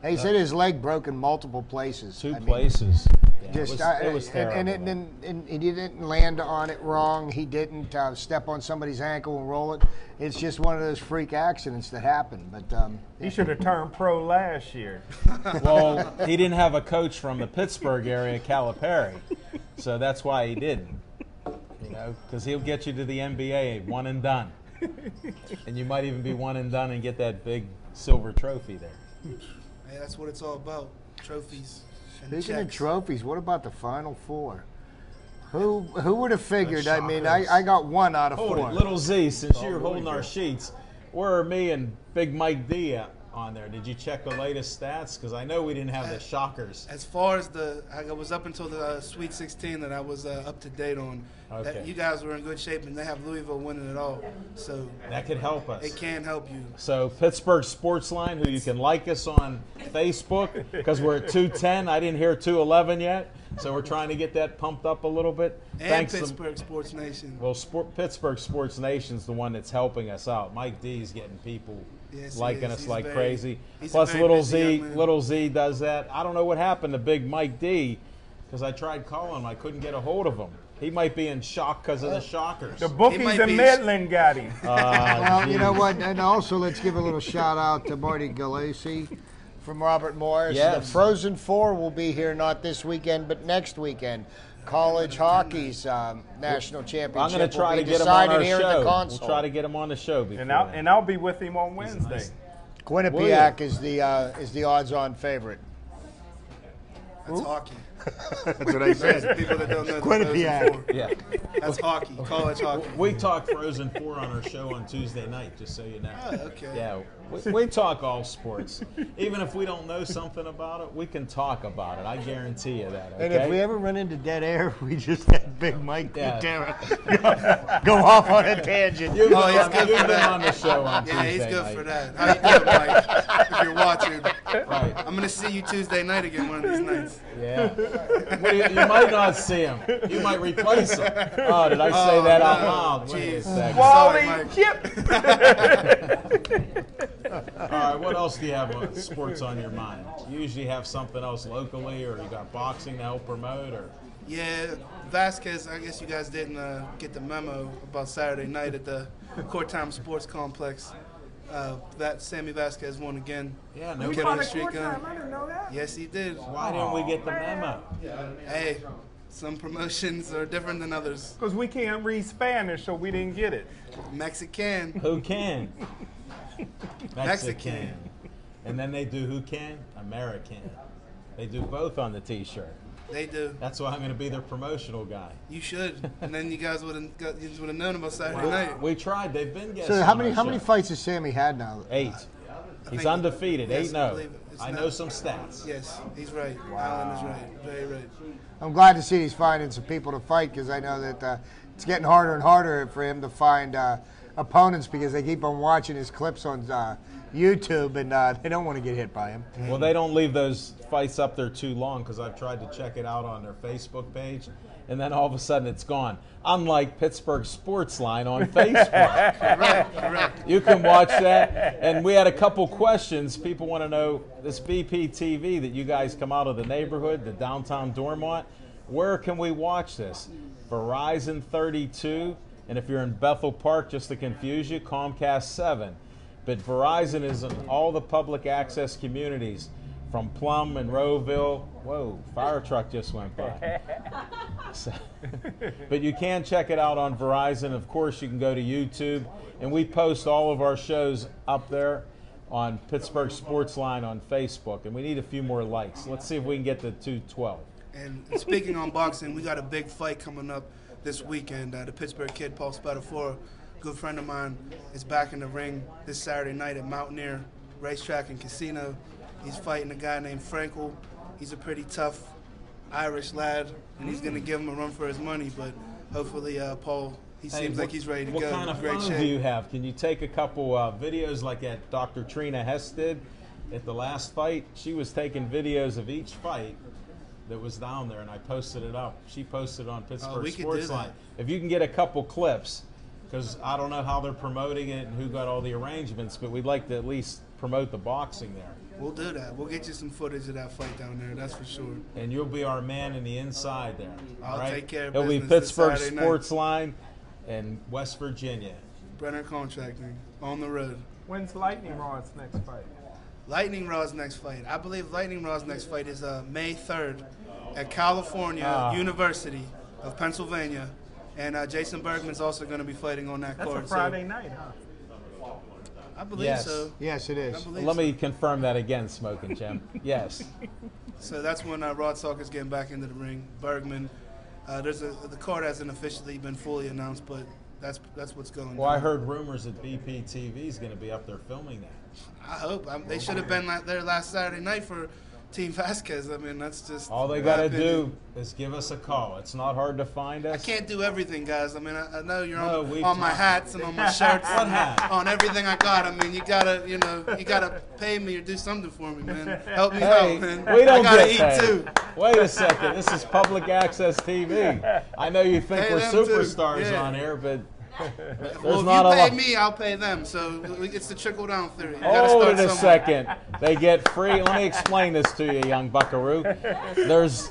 And he said his leg broke in multiple places. Two I mean, places. Yeah, Just it was terrible. and he didn't land on it wrong. He didn't step on somebody's ankle and roll it. It's just one of those freak accidents that happen. But He should have turned pro last year. Well, he didn't have a coach from the Pittsburgh area, Calipari, so that's why he didn't. Because he'll get you to the NBA one and done, and you might even be one and done and get that big silver trophy there. Hey, that's what it's all about, trophies and speaking of checks. trophies, what about the Final Four? Who would have figured? I mean, Shockers. I got 1 out of Hold 4. it, Little Z, since you're holding our sheets, where are me and Big Mike D on there? Did you check the latest stats? Because I know we didn't have the shockers. As far as I was up until the Sweet 16 that I was up to date on. Okay. That you guys were in good shape, and they have Louisville winning it all. So That could help us. it can help you. So Pittsburgh Sports Line, who you can like us on Facebook, because we're at 210. I didn't hear 211 yet, so we're trying to get that pumped up a little bit. And Thanks to- Pittsburgh Sports Nation. well, Pittsburgh Sports Nation's the one that's helping us out. Mike D's getting people Yes, he liking is. us He's like very- crazy. he's a Plus, very Little busy Z, young man. Little Z does that. I don't know what happened to Big Mike D, because I tried calling him. I couldn't get a hold of him. He might be in shock because of the shockers. The bookies might in be- Midland got him. Well, you know what? And also, let's give a little shout out to Marty Galassi from Robert Morris. Yes. The Frozen Four will be here not this weekend, but next weekend. College hockey's national championship. I'm going to try will to be get him on decided our here at show. the We'll console. try to get him on the show before And I'll be with him on Wednesday. Quinnipiac is the odds-on favorite. That's hockey. That's what I said. People that don't know the Quinnipiac. Frozen Four. Yeah. That's hockey, college hockey. We talk Frozen 4 on our show on Tuesday night, just so you know. Oh, okay. Yeah, we talk all sports. Even if we don't know something about it, we can talk about it. I guarantee you that, okay? And if we ever run into dead air, we just have Big Mike Yeah. Gutierrez go off on a tangent. You've been, Oh, he's on, good you've for been that. on the show on Yeah, Tuesday he's good night. for that. How you doing, Mike? If you're watching. Right. I'm gonna see you Tuesday night again one of these nights. Yeah. Well, you might not see him. You might replace him. Oh, did I say that out loud? Wait a Jeez. second. Wally Mike. Chip. All right, what else do you have on sports on your mind? You usually have something else locally, or you got boxing to help promote, or Yeah, Vasquez, I guess you guys didn't get the memo about Saturday night at the Court Time Sports Complex. That Sammy Vasquez won again. yeah, no We kidding. found a streak court going. time. I didn't know that. Yes, he did. Why didn't we get the memo? Hey, some promotions are different than others. Because we can't read Spanish, so we didn't get it. Mexican. Who can? Mexican. And then they do who can? American. They do both on the T-shirt. They do. That's why I'm going to be their promotional guy. You should. And then you guys would have known about Saturday night. We tried. They've been guests. So how on many our how many show. fights has Sammy had now? 8. He's think- undefeated. yes, 8-0. I believe it. It's I not- know some stats. Yes, he's right. Alan is right. Very right. I'm glad to see he's finding some people to fight because I know that it's getting harder and harder for him to find opponents because they keep on watching his clips on YouTube and they don't want to get hit by him. Well, they don't leave those fights up there too long because I've tried to check it out on their Facebook page, and then all of a sudden it's gone. Unlike Pittsburgh Sportsline on Facebook. Correct. You can watch that. And we had a couple questions. People want to know this BPTV that you guys come out of the neighborhood, the downtown Dormont. Where can we watch this? Verizon 32, and if you're in Bethel Park, just to confuse you, Comcast 7. But Verizon is in all the public access communities from Plum and Rowville. Whoa, fire truck just went by. So, but you can check it out on Verizon. Of course, you can go to YouTube, and we post all of our shows up there on Pittsburgh Sportsline on Facebook, and we need a few more likes. Let's see if we can get to 212. And speaking on boxing, we got a big fight coming up this weekend. The Pittsburgh kid, Paul Spadafora, good friend of mine, is back in the ring this Saturday night at Mountaineer Racetrack and Casino. He's fighting a guy named Frankel. He's a pretty tough Irish lad, and he's going to give him a run for his money. But hopefully, Paul, he seems like he's ready to go. What kind of Great phone shape. do you have? Can you take a couple videos like that Dr. Trina Hess did at the last fight? She was taking videos of each fight that was down there, and I posted it up. She posted it on Pittsburgh we could do Sportsline. that. If you can get a couple clips, because I don't know how they're promoting it and who got all the arrangements, but we'd like to at least promote the boxing there. We'll do that. We'll get you some footage of that fight down there, that's for sure. And you'll be our man in the inside there. I'll all right? take care of It'll be business this Pittsburgh Saturday night. Sportsline in West Virginia. Brenner Contracting, on the road. When's Lightning Rod's next fight? Lightning Rod's next fight. I believe Lightning Rod's next fight is May 3rd at California University of Pennsylvania. And Jason Bergman's also going to be fighting on that That's card. a Friday night, huh? I believe Yes. so. Yes, it I is. believe Let so. me confirm that again, Smoking Jim. Yes. So that's when Rod Salker's getting back into the ring. Bergman. The card hasn't officially been fully announced, but that's what's going on. Well, I heard rumors that BPTV is going to be up there filming that. I hope. They should have been there last Saturday night for Team Vasquez. I mean, that's just All they my got to opinion. do is give us a call. It's not hard to find us. I can't do everything, guys. I mean, I know you're No, on we've my talked. hats and on my shirts, What hat? on everything I got. I mean, you gotta pay me or do something for me, man. Help me Hey, out, man. we don't I gotta get eat paid. too. Wait a second. This is public access TV. I know you think Pay we're them too. superstars Yeah. on here, but Well, there's not if a you lot. pay me, I'll pay them. So it's the trickle down theory. You gotta Hold start it a somewhere. second. They get free. Let me explain this to you, young buckaroo. There's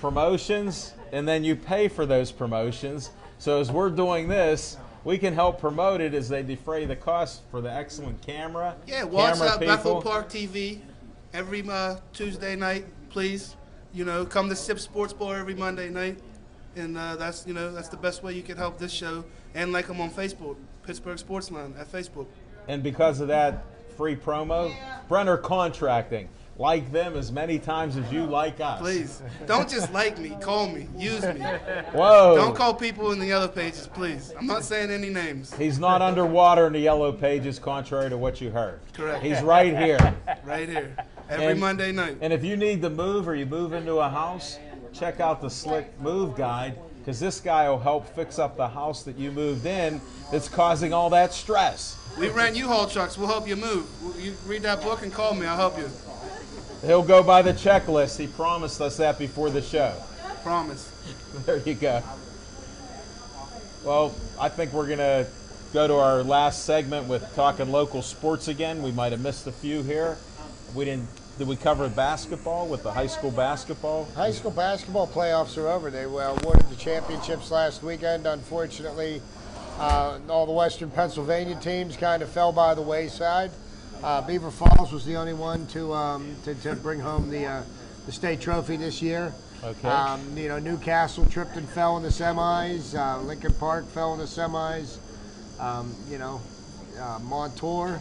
promotions, and then you pay for those promotions. So as we're doing this, we can help promote it as they defray the cost for the excellent camera. Yeah, watch camera Bethel people. Park TV every Tuesday night, please. Come to Sip Sports Bar every Monday night, and that's the best way you can help this show. And like them on Facebook, Pittsburgh Sportsline at Facebook. And because of that free promo, Brenner Contracting. Like them as many times as you like us. Please, don't just like me, call me, use me. Whoa. Don't call people in the yellow pages, please. I'm not saying any names. He's not underwater in the yellow pages, contrary to what you heard. Correct. He's right here. Right here, every And- Monday night. And if you need to move or you move into a house, check out the Slick Move Guide. because this guy will help fix up the house that you moved in that's causing all that stress. We rent U-Haul trucks. We'll help you move. You read that book and call me. I'll help you. He'll go by the checklist. He promised us that before the show. Promise. There you go. Well, I think we're going to go to our last segment with talking local sports again. We might have missed a few here. Did we cover basketball with the high school basketball? High school basketball playoffs are over. They awarded the championships last weekend. Unfortunately, all the Western Pennsylvania teams kind of fell by the wayside. Beaver Falls was the only one to bring home the state trophy this year. Okay. Newcastle tripped and fell in the semis. Lincoln Park fell in the semis. Montour,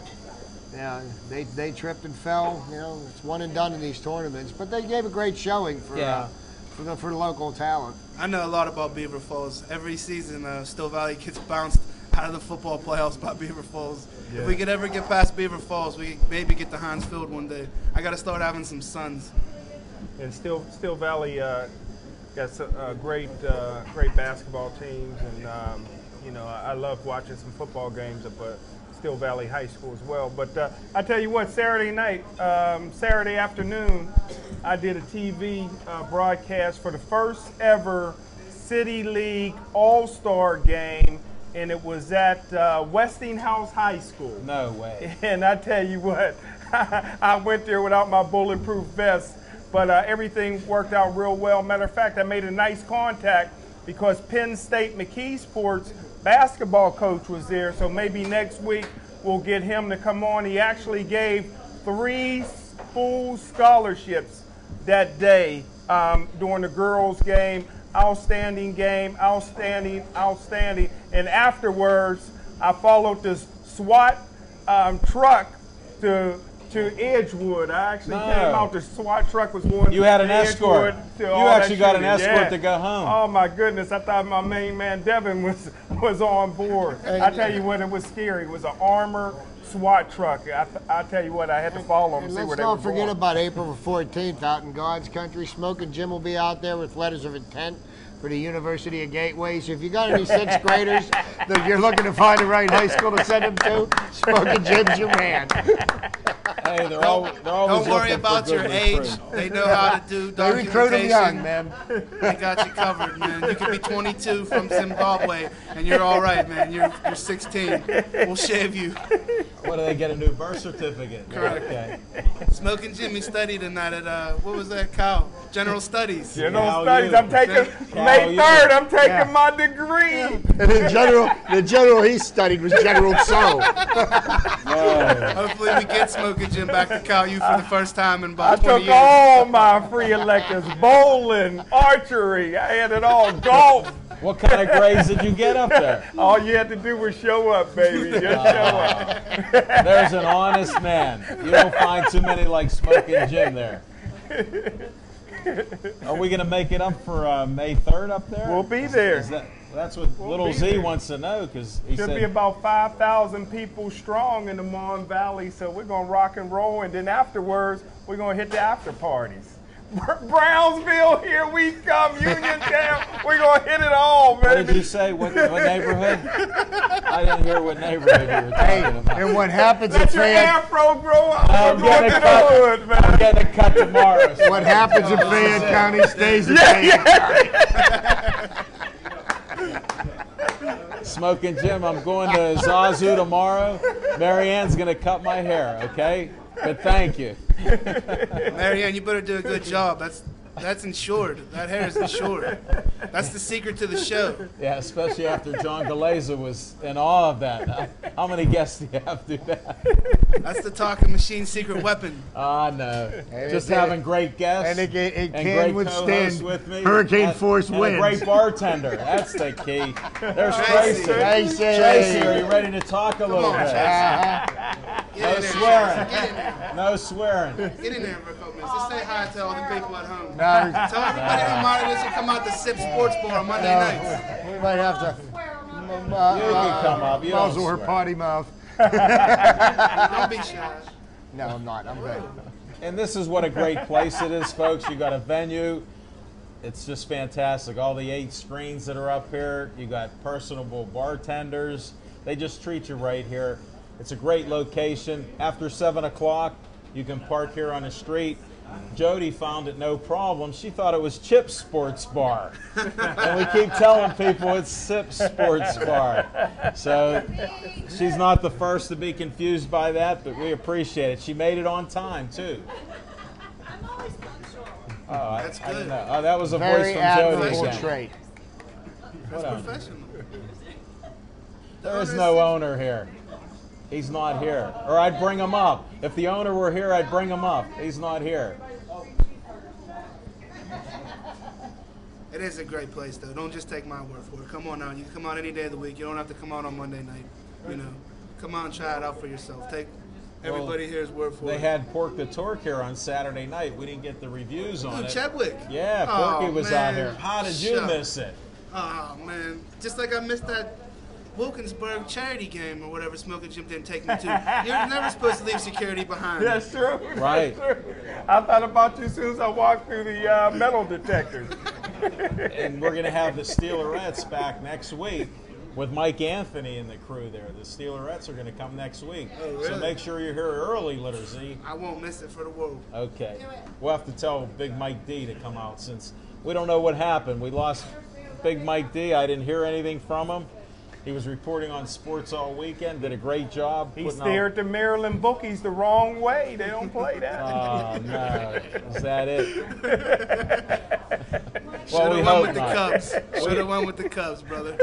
they tripped and fell. It's one and done in these tournaments, but they gave a great showing for the local talent. I know a lot about Beaver Falls. Every season, Still Valley gets bounced out of the football playoffs by Beaver Falls. Yeah. If we could ever get past Beaver Falls, we maybe get to Heinz Field one day. I got to start having some sons. And Still Valley got some great basketball teams, and I love watching some football games at Still Valley High School as well. But I tell you what, Saturday afternoon, I did a TV broadcast for the first ever City League All-Star game, and it was at Westinghouse High School. No way. And I tell you what, I went there without my bulletproof vest, but everything worked out real well. Matter of fact, I made a nice contact because Penn State McKeesport's basketball coach was there, so maybe next week we'll get him to come on. He actually gave 3 full scholarships that day during the girls' game. Outstanding game, outstanding. And afterwards, I followed this SWAT truck to Edgewood. I actually came out. The SWAT truck was going. You had an escort. You actually got an escort to go home. Oh my goodness! I thought my main man Devin was on board. I tell you what, it was scary. It was an armor SWAT truck. I tell you what, I had to follow them. Let's not forget about April 14th out in God's country. Smoking Jim will be out there with letters of intent for the University of Gateway. So if you got any 6th graders that you're looking to find the right high school to send them to, Smoking Jim's your man. Hey, they're always Don't worry about your age. They know how to do documentation. They recruit them young, man. They got you covered, man. You could be 22 from Zimbabwe, and you're all right, man. You're 16. We'll shave you. What, do they get a new birth certificate? Correct. Okay. Smoking Jimmy studied tonight at, what was that, Cal? General Studies. General Studies. I'm taking, May 3rd, I'm taking my degree. And the general he studied was General Tso. Hopefully we get Smoking Jim back to Cal U for the first time in about 20 years. I took all my free electives, bowling, archery, I had it all, golf. What kind of grades did you get up there? All you had to do was show up, baby. Just show up. There's an honest man. You don't find too many like Smoking Jim there. Are we going to make it up for May 3rd up there? We'll be there. That's what Little Z wants to know, because he should said be about 5,000 people strong in the Mon Valley, so we're going to rock and roll, and then afterwards, we're going to hit the after parties. Brownsville, here we come, Uniontown. We're going to hit it all, baby. What did you say? What neighborhood? I didn't hear what neighborhood you were talking about. And what happens Let if your afro grow up. I'm getting a cut tomorrow. What happens if Fayette County stays in Fayette County? Smoking Jim, I'm going to Zazu tomorrow. Marianne's going to cut my hair, okay? But thank you. Marianne, you better do a good job. That's insured. That hair is insured. That's the secret to the show. Yeah, especially after John Galeza was in awe of that. How many guests do you have to do that? That's the talking machine secret weapon. No. Just having great guests and it and can great withstand with me. hurricane force and winds. A great bartender. That's the key. There's Tracy. Tracy, are you ready to talk a little bit? No swearing. No swearing. Get in there, Rick Oakman. Just say hi to all the people at home. Tell everybody how Monitors will come out to Sip Sports Bar on Monday nights. We might have to. You can come up. You don't muzzle her swear. potty mouth. Don't be shy. No, I'm not. I'm good. And this is what a great place it is, folks. You got a venue. It's just fantastic. All the 8 screens that are up here. You got personable bartenders. They just treat you right here. It's a great location. After 7 o'clock, you can park here on the street. Jody found it no problem. She thought it was Chip's Sports Bar. And we keep telling people it's Sip's Sports Bar. So she's not the first to be confused by that, but we appreciate it. She made it on time, too. I'm always punctual. Oh, That's I didn't good. know. Oh, that was a Very voice from Jody admirable again. trait. That's What on? professional. There is no owner here. He's not here. Or I'd bring him up. If the owner were here, I'd bring him up. He's not here. It is a great place, though. Don't just take my word for it. Come on out. You can come out any day of the week. You don't have to come out on Monday night. You know, come out and try it out for yourself. Take everybody here's word for They it. had Pork the Torque here on Saturday night. We didn't get the reviews on Ooh, it. Chadwick. Yeah, Oh, Porky was man. out here. How did you Shut. miss it? Oh, man. Just like I missed that Wilkinsburg charity game or whatever Smoking Jim didn't take me to. You're never supposed to leave security behind. That's true. Right. That's true. I thought about you as soon as I walked through the metal detectors. And we're going to have the Steelerettes back next week with Mike Anthony and the crew there. The Steelerettes are going to come next week. Oh, So really? make sure you're here early, Litter Z. I won't miss it for the world. Okay. We'll have to tell Big Mike D to come out since we don't know what happened. We lost Big Mike D. I didn't hear anything from him. He was reporting on sports all weekend, did a great job. He putting steered the Maryland bookies the wrong way. They don't play that. Oh, no. Is that it? Should have we won hope with the not. Cubs. Should have won with the Cubs, brother.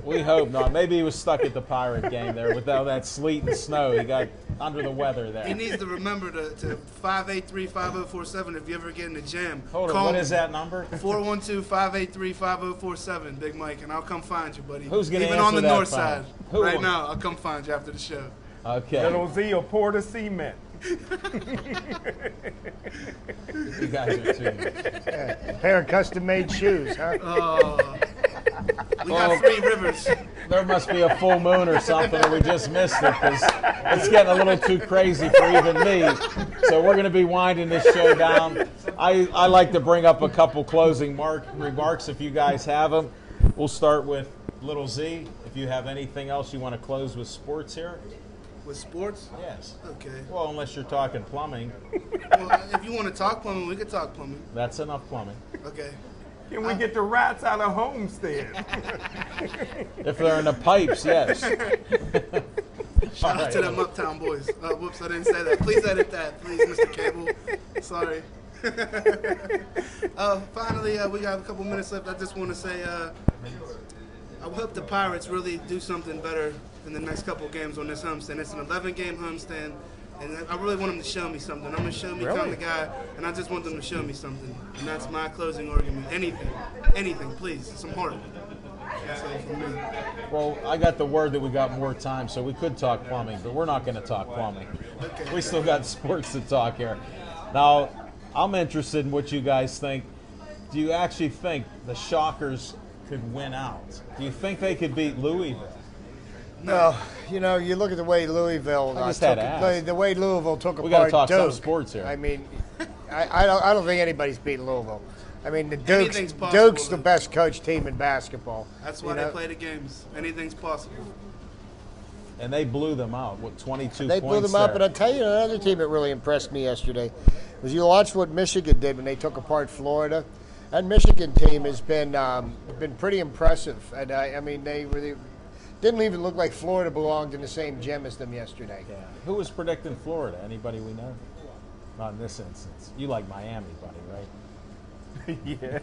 We hope not. Maybe he was stuck at the Pirate game there with all that sleet and snow. He got under the weather He there. needs to remember to 583-5047 if you ever get in a jam. Hold on, Call what me. is that number? 412-583-5047, Big Mike, and I'll come find you, buddy. Who's gonna Even answer on the that north phone? side. Who Right will? now, I'll come find you after the show. Okay. Little Z will pour the cement. You guys are too. A pair of custom-made shoes, huh? We got 3 rivers. There must be a full moon or something, or we just missed it because it's getting a little too crazy for even me. So we're going to be winding this show down. I like to bring up a couple closing remarks if you guys have them. We'll start with Little Z. If you have anything else you want to close with sports here. With sports? Yes. Okay. Well, unless you're talking plumbing. Well, if you want to talk plumbing, we could talk plumbing. That's enough plumbing. Okay. Can we get the rats out of Homestead? If they're in the pipes, yes. Shout out to them Uptown boys. Whoops, I didn't say that. Please edit that, please, Mr. Cable. Sorry. Finally, we got a couple minutes left. I just want to say I hope the Pirates really do something better in the next couple games on this homestand. It's an 11-game homestand, and I really want them to show me something. I'm going to show me kind of guy, and I just want them to show me something. And that's my closing argument. Anything, please. Some heart. That's all for me. Well, I got the word that we got more time, so we could talk plumbing, but we're not going to talk plumbing. We still got sports to talk here. Now, I'm interested in what you guys think. Do you actually think the Shockers could win out? Do you think they could beat Louisville? No, you know, you look at the way Louisville I just had to ask. the way Louisville took We gotta apart talk some Duke. sports here. I mean, I don't think anybody's beaten Louisville. I mean, the Anything's possible, Duke's the though. best coached team in basketball. That's why You they know, play the games. Anything's possible. And they blew them out, what, 22 They points blew them up, there. and I tell you, another team that really impressed me yesterday was you watched what Michigan did when they took apart Florida. That Michigan team has been pretty impressive, and I mean they didn't even look like Florida belonged in the same gym as them yesterday. Yeah. Who was predicting Florida? Anybody we know? Not in this instance. You like Miami, buddy, right? Yeah.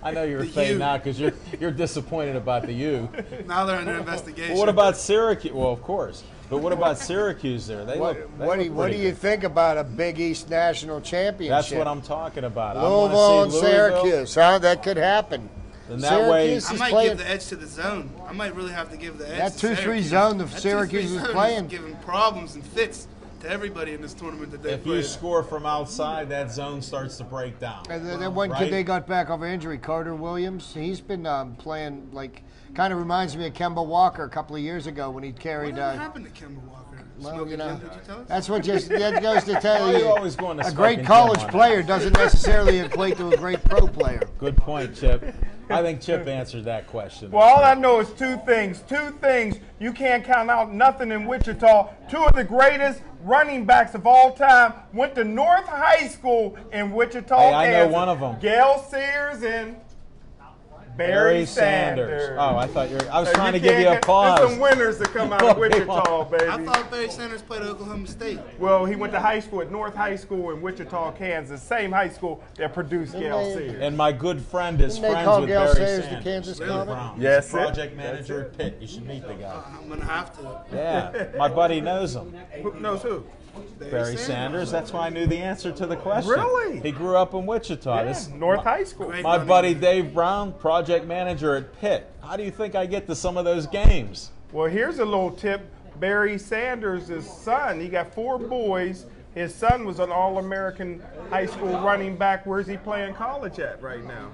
I know you're The fading U. out because you're disappointed about the U. Now they're under investigation. Well, what about Syracuse? Well, of course. But what about Syracuse there? They look What do pretty you good. think about a Big East national championship? That's what I'm talking about. Louisville and I wanna see Louisville, Syracuse, huh? That could happen. And that way- Syracuse I is might playing. give the edge to the zone. I might really have to give the edge That to 2-3 Syracuse. zone that That 2-3 Syracuse was zone playing. is giving problems and fits to everybody in this tournament that they If you play. score from outside, that zone starts to break down. And then one Right. kid they got back off injury, Carter Williams. He's been playing like, kind of reminds me of Kemba Walker a couple of years ago when he carried. What happened to Kemba Walker? Well, Smoking you know, Jim, did you tell us? that's what that goes to tell Why are you you. always going to A Smoking great Jim college on player doesn't necessarily equate to a great pro player. Good point, Chip. I think Chip answered that question. Well, all I know is two things. Two things. You can't count out nothing in Wichita. Two of the greatest running backs of all time went to North High School in Wichita, Hey, I know Kansas. one of 'em. Gail Sears and Barry Sanders. Oh, I thought I was So trying to give can't you a get- pause. There's some winners that come out of Wichita, baby. I thought Barry Sanders played at Oklahoma State. Well, he went to high school at North High School in Wichita, Kansas. Same high school that produced Gail they- Sears. And my good friend is Didn't they friends call with Gail Barry Sayers the Sanders. Kansas Really? Comet? Brown. Yes, He's the project it. manager at Pitt. You should meet the guy. I'm gonna have to. Yeah, my buddy knows him. Who knows who? Barry Sanders. That's why I knew the answer to the question. Really? He grew up in Wichita. Yeah, This- North High School. Great. my running buddy back. Dave Brown, project manager at Pitt. How do you think I get to some of those games? Well, here's a little tip. Barry Sanders' son, he got 4 boys. His son was an All-American high school running back. Where's he playing college at right now?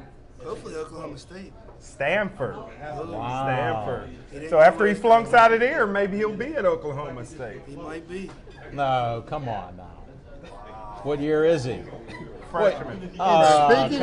Hopefully Oklahoma State. Stanford. Wow. Stanford. So after he flunks out of there, maybe he'll be at Oklahoma State. He might be. No, come on now. What year is he? Freshman.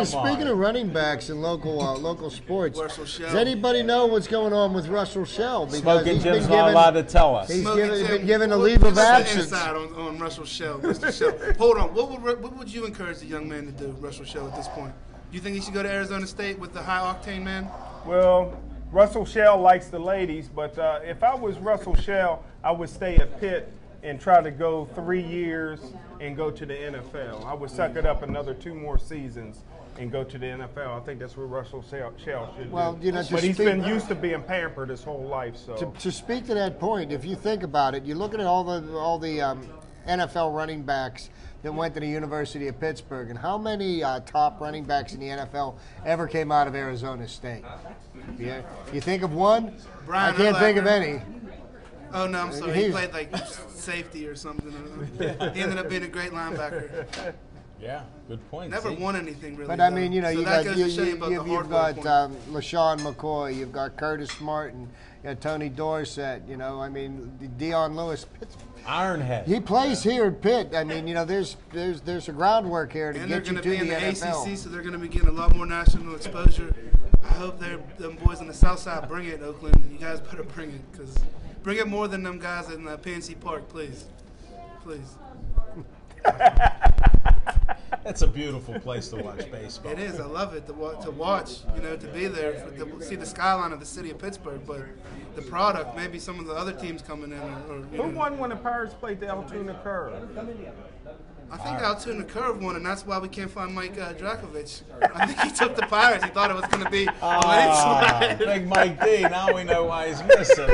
Speaking of running backs in local sports, Russell Shell. does anybody know what's going on with Russell Shell? Because Smoking he's Jim's been not given- allowed to tell us. He's Smoking been Jim, given a what- leave of give us the absence. Inside on Russell Shell, Mr. Shell. Hold on. What would you encourage the young man to do, Russell Shell, at this point? Do you think he should go to Arizona State with the high octane man? Well, Russell Shell likes the ladies, but if I was Russell Shell, I would stay at Pitt and try to go 3 years and go to the NFL. I would suck it up another 2 more seasons and go to the NFL. I think that's what Russell Shell should Well, do. you know, to but he's speak- been used to being pampered his whole life. So To speak to that point, if you think about it, you're looking at all the NFL running backs that went to the University of Pittsburgh, and how many top running backs in the NFL ever came out of Arizona State? Yeah, you think of one? Brian I can't think of Urlacher. any. Oh, no, I'm sorry. He He's- played like safety or something. He ended up being a great linebacker. Yeah, good point. Never See? won anything really. But I though. mean, you know, so you that got goes to show you about the you've hard got work point. LaShawn McCoy, you've got Curtis Martin, you got Tony Dorsett. You know, I mean, Deion Lewis. Ironhead. He plays here at Pitt. I mean, you know, there's a groundwork here to And they're get you going to to be in the the NFL. ACC, so they're going to be getting a lot more national exposure. I hope them boys on the south side bring it, Oakland. You guys better bring it, because bring it more than them guys in PNC Park, please. Please. It's a beautiful place to watch baseball. It is. I love it to watch. You know, to be there, to see the skyline of the city of Pittsburgh. But the product, maybe some of the other teams coming in, or you who know, won when the Pirates played the Altoona Curve? I think Altoona Curve won, and that's why we can't find Mike Drakovich. I think he took the Pirates. He thought it was going to be a landslide. Big Mike D. Now we know why he's missing.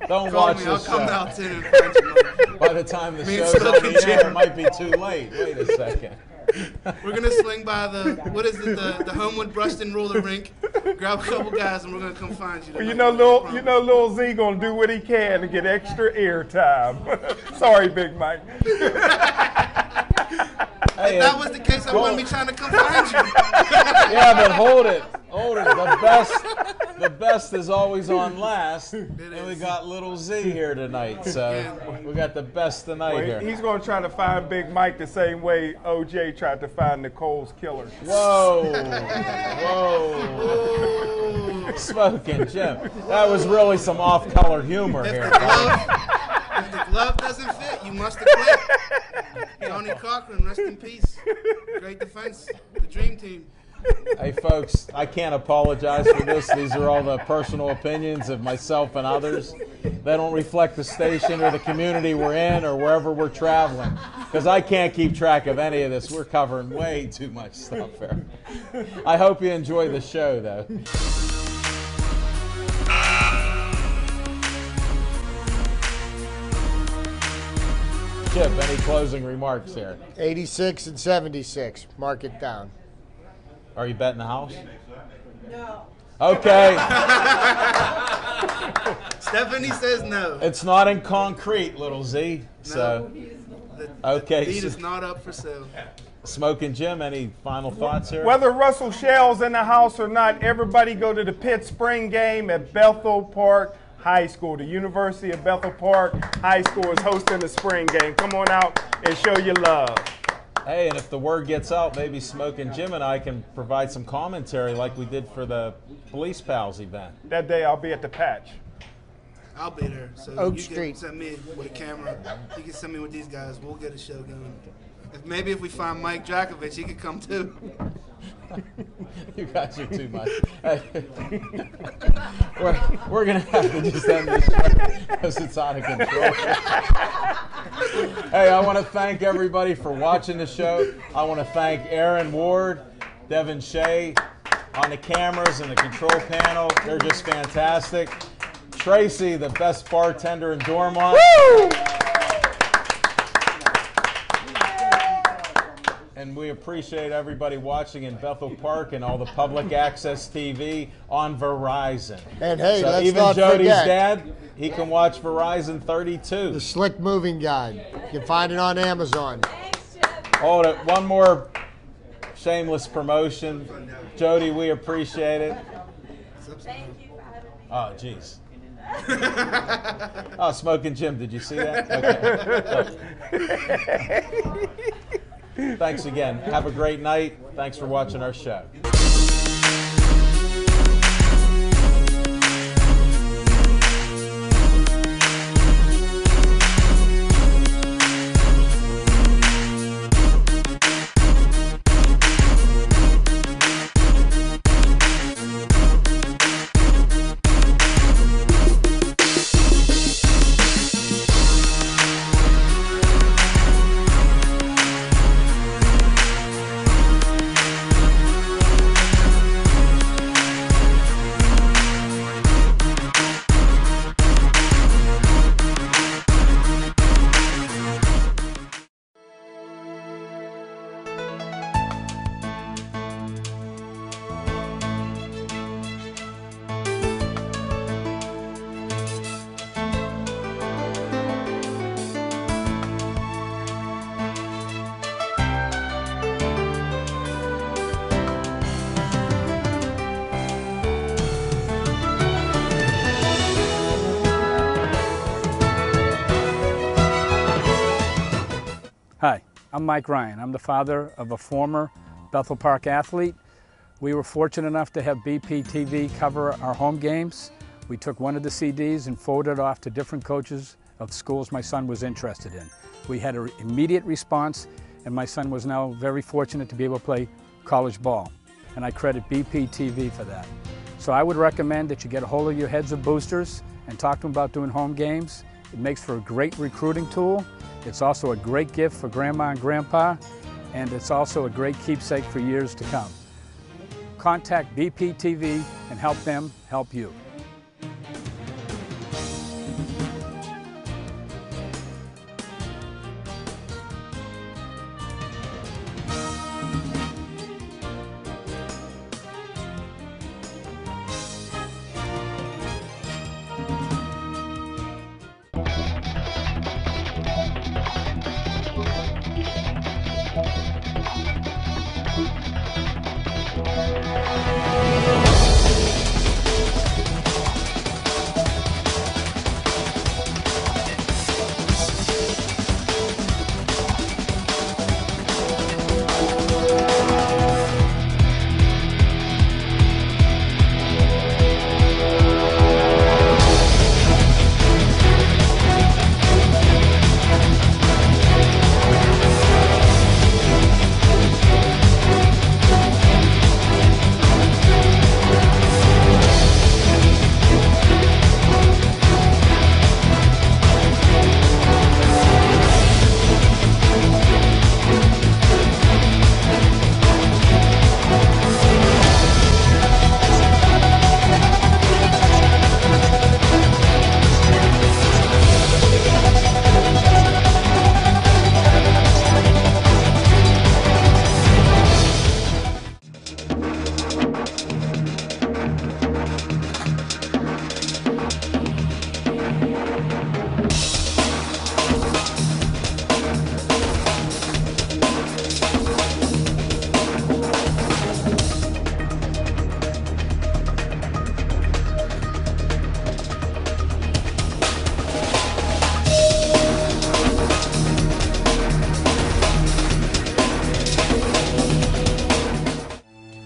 Don't Call watch me. I'll this come show. to Altoona and find you, Mike. By the time the Me and show's on Smoking the air, Jim. it might be too late. Wait a second. We're gonna swing by the Homewood Bruston roller rink, grab a couple guys, and we're gonna come find you. Well, tonight. Lil Z gonna do what he can to get extra airtime. Sorry, Big Mike. Hey, If that was the case, I wouldn't be trying to come find you. yeah, but hold it. The best is always on last. And we is. got Little Z here tonight, so we got the best tonight Well, here. he's gonna try to find Big Mike the same way OJ tried to find Nicole's killer. Whoa, whoa, Smoking Jim. That was really some off-color humor If here. the glove doesn't fit, you must have quit. Tony Cochran, rest in peace. Great defense, the dream team. Hey, folks, I can't apologize for this. These are all the personal opinions of myself and others. They don't reflect the station or the community we're in or wherever we're traveling, because I can't keep track of any of this. We're covering way too much stuff here. I hope you enjoy the show, though. Chip, any closing remarks here? 86 and 76. Mark it down. Are you betting the house? No. Okay. Stephanie says no. It's not in concrete, Little Z. So, okay. The deed So, is not up for sale. Smoking Jim, any final thoughts here? Whether Russell Shell's in the house or not, everybody go to the Pitt Spring game at Bethel Park High School. The University of Bethel Park High School is hosting the spring game. Come on out and show your love. Hey, and if the word gets out, maybe Smoking Jim and I can provide some commentary like we did for the Police Pals event. That day I'll be at the Patch. I'll be there. So Oak you Street. can send me with a camera. You can send me with these guys. We'll get a show going. Maybe if we find Mike Drakovich, he could come too. You guys are too much. We're going to have to just end this show because it's out of control. Hey, I want to thank everybody for watching the show. I want to thank Aaron Ward, Devin Shea on the cameras and the control panel. They're just fantastic. Tracy, the best bartender in Dormont. Woo! And we appreciate everybody watching in Bethel Park and all the public access TV on Verizon. And hey, so let's even not Jody's forget dad, he can watch Verizon 32. the Slick Moving Guide. You can find it on Amazon. Thanks, Jim. Hold it, one more shameless promotion. Jody, we appreciate it. Thank you for having me. Oh, jeez. Oh, Smoking Jim, did you see that? Okay. Thanks again. Have a great night. Thanks for watching our show. Hi, I'm Mike Ryan. I'm the father of a former Bethel Park athlete. We were fortunate enough to have BPTV cover our home games. We took one of the CDs and forwarded it off to different coaches of schools my son was interested in. We had an immediate response, and my son was now very fortunate to be able to play college ball. And I credit BPTV for that. So I would recommend that you get a hold of your heads of boosters and talk to them about doing home games. It makes for a great recruiting tool. It's also a great gift for grandma and grandpa, and it's also a great keepsake for years to come. Contact BPTV and help them help you.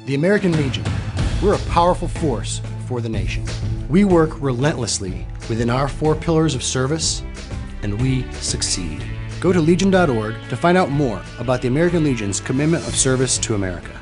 The American Legion. We're a powerful force for the nation. We work relentlessly within our 4 pillars of service, and we succeed. Go to legion.org to find out more about the American Legion's commitment of service to America.